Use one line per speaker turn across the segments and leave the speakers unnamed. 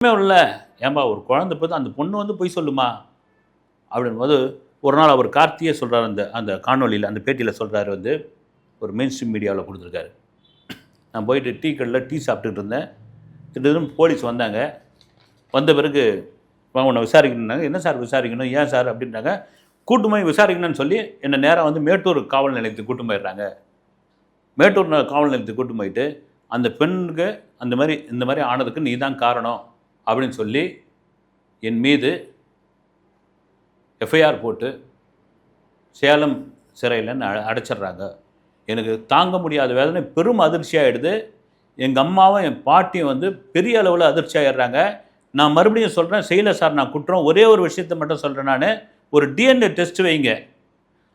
உள்ள ஏன்பா ஒரு குழந்தை பார்த்து அந்த பொண்ணு வந்து போய் சொல்லுமா அப்படின்போது ஒரு நாள் அவர் கார்த்தியே சொல்கிறார். அந்த அந்த காணொலியில் அந்த பேட்டியில் சொல்கிறாரு, வந்து ஒரு மெயின் ஸ்ட்ரீம் மீடியாவில் கொடுத்துருக்காரு. நான் போயிட்டு டீ கடையில் டீ சாப்பிட்டுட்டு இருந்தேன். திடீர்னு போலீஸ் வந்தாங்க. வந்த பிறகு உன்னை விசாரிக்கணுன்னாங்க. என்ன சார் விசாரிக்கணும், ஏன் சார் அப்படின்றாங்க. கூட்டு போய் விசாரிக்கணும்னு சொல்லி என்னை நேராக வந்து மேட்டூர் காவல் நிலையத்துக்கு கூட்டு போயிடுறாங்க. மேட்டூர் காவல் நிலையத்துக்கு கூட்டு போயிட்டு அந்த பெண்ணுக்கு இந்த மாதிரி ஆனதுக்கு நீ தான் காரணம் அப்படின்னு சொல்லி என் மீது எஃப்ஐஆர் போட்டு சேலம் சிறையில் அடைச்சிட்றாங்க. எனக்கு தாங்க முடியாத வேதனை பெரும் அதிர்ச்சி ஆகிடுது. எங்கள் அம்மாவும் என் பாட்டியும் வந்து பெரிய அளவில் அதிர்ச்சி ஆகிடுறாங்க. நான் மறுபடியும் சொல்கிறேன், செய்யலை சார் நான் குற்றம். ஒரே ஒரு விஷயத்தை மட்டும் சொல்கிறேன், நான் ஒரு டிஎன்ஏ டெஸ்ட் வைங்க.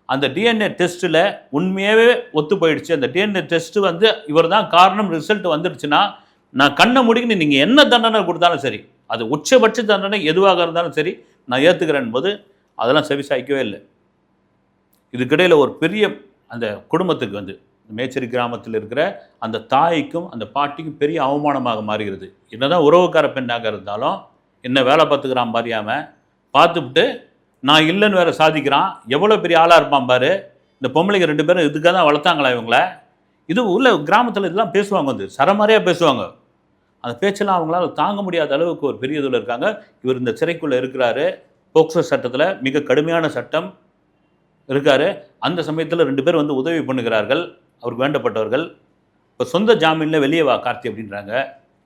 அந்த டிஎன்ஏ டெஸ்ட்டில் உண்மையாகவே ஒத்து போயிடுச்சு, அந்த டிஎன்ஏ டெஸ்ட்டு வந்து இவர் தான் காரணம், ரிசல்ட் வந்துடுச்சுன்னா நான் கண்ணை முடிக்கணும், நீங்கள் என்ன தண்டனை கொடுத்தாலும் சரி, அது உச்சபட்ச தண்டனை எதுவாக இருந்தாலும் சரி நான் ஏற்றுக்கிறேன் போது அதெல்லாம் செவிசாய்க்கவே இல்லை. இதுக்கிடையில் ஒரு பெரிய அந்த குடும்பத்துக்கு வந்து மேச்சேரி கிராமத்தில் இருக்கிற அந்த தாய்க்கும் அந்த பாட்டிக்கும் பெரிய அவமானமாக மாறுகிறது. என்னதான் உறவுக்கார பெண்ணாக இருந்தாலும் என்ன வேலை பார்த்துக்கிறான் பாரியாமல் பார்த்துவிட்டு நான் இல்லைன்னு வேறு சாதிக்கிறான். எவ்வளோ பெரிய ஆளாக இருப்பான் பாரு. இந்த பொம்பளைங்க 2 பேரும் இதுக்காக தான் வளர்த்தாங்களா இவங்கள? இது உள்ள கிராமத்தில் இதெல்லாம் பேசுவாங்க, வந்து சரமாரியாக பேசுவாங்க. அந்த பேச்செல்லாம் அவங்களால தாங்க முடியாத அளவுக்கு ஒரு பெரிய இதில் இருக்காங்க. இவர் இந்த சிறைக்குள்ளே இருக்கிறாரு. போக்சோ சட்டத்தில் மிக கடுமையான சட்டம் இருக்கார். அந்த சமயத்தில் 2 பேர் வந்து உதவி பண்ணுகிறார்கள், அவருக்கு வேண்டப்பட்டவர்கள். இப்போ சொந்த ஜாமீனில் வெளியே வா கார்த்தி அப்படின்றாங்க.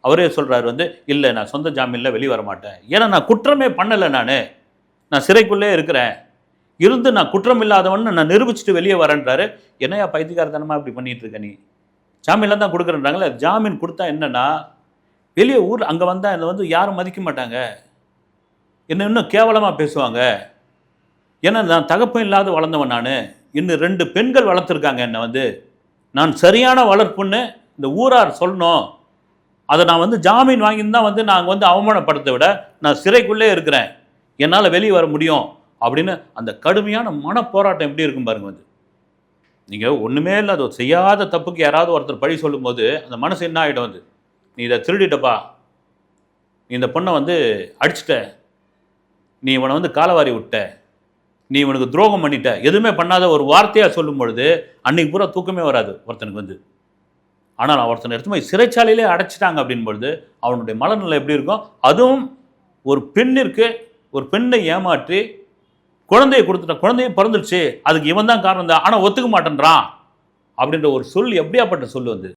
அவரே சொல்கிறார் வந்து, இல்லை நான் சொந்த ஜாமீனில் வெளியே வர மாட்டேன், ஏன்னா நான் குற்றமே பண்ணலை, நான் சிறைக்குள்ளே இருக்கிறேன், இருந்து நான் குற்றம் இல்லாதவன்னு நான் நிரூபிச்சுட்டு வெளியே வரேன்றாரு. என்னையா பைத்தியக்காரத்தனமாக இப்படி பண்ணிகிட்டு இருக்க, நீ ஜாமீனில் தான் கொடுக்குறேன்றாங்களே. ஜாமீன் கொடுத்தா என்னன்னா வெளியே ஊர் அங்கே வந்தால் என்னை வந்து யாரும் மதிக்க மாட்டாங்க, என்ன இன்னும் கேவலமாக பேசுவாங்க. ஏன்னா நான் தகப்பம் இல்லாத வளர்ந்தவன், நான் இன்னும் 2 பெண்கள் வளர்த்துருக்காங்க என்னை, வந்து நான் சரியான வளர்ப்புன்னு இந்த ஊரார் சொல்லணும். அதை நான் வந்து ஜாமீன் வாங்கியிருந்தால் வந்து நாங்கள் வந்து அவமானப்படுத்த விட நான் சிறைக்குள்ளே இருக்கிறேன், என்னால் வெளியே வர முடியும் அப்படின்னு அந்த கடுமையான மனப்போராட்டம் எப்படி இருக்கும் பாருங்க. வந்து நீங்கள் ஒன்றுமே இல்லை, அது செய்யாத தப்புக்கு யாராவது ஒருத்தர் பழி சொல்லும்போது அந்த மனசு என்ன ஆகிடும், வந்து நீ இதை திருடிட்டப்பா, நீ இந்த பொண்ணை வந்து அடிச்சிட்ட, நீ இவனை வந்து காலவாரி விட்ட, நீ இவனுக்கு துரோகம் பண்ணிட்ட, எதுவுமே பண்ணாத ஒரு வார்த்தையாக சொல்லும் பொழுது அன்றைக்கி பூரா தூக்கமே வராது ஒருத்தனுக்கு வந்து. ஆனால் ஒருத்தனை எடுத்து போய் சிறைச்சாலையிலே அடைச்சிட்டாங்க அப்படின்பொழுது அவனுடைய மனநிலை எப்படி இருக்கும்? அதுவும் ஒரு பெண்ணிற்கு, ஒரு பெண்ணை ஏமாற்றி குழந்தையை கொடுத்துட்ட, குழந்தையும் பிறந்துடுச்சு, அதுக்கு இவன் தான் காரணம் தான், ஆனால் ஒத்துக்க மாட்டேன்றான் அப்படின்ற ஒரு சொல் எப்படியாப்பட்ட சொல் வந்து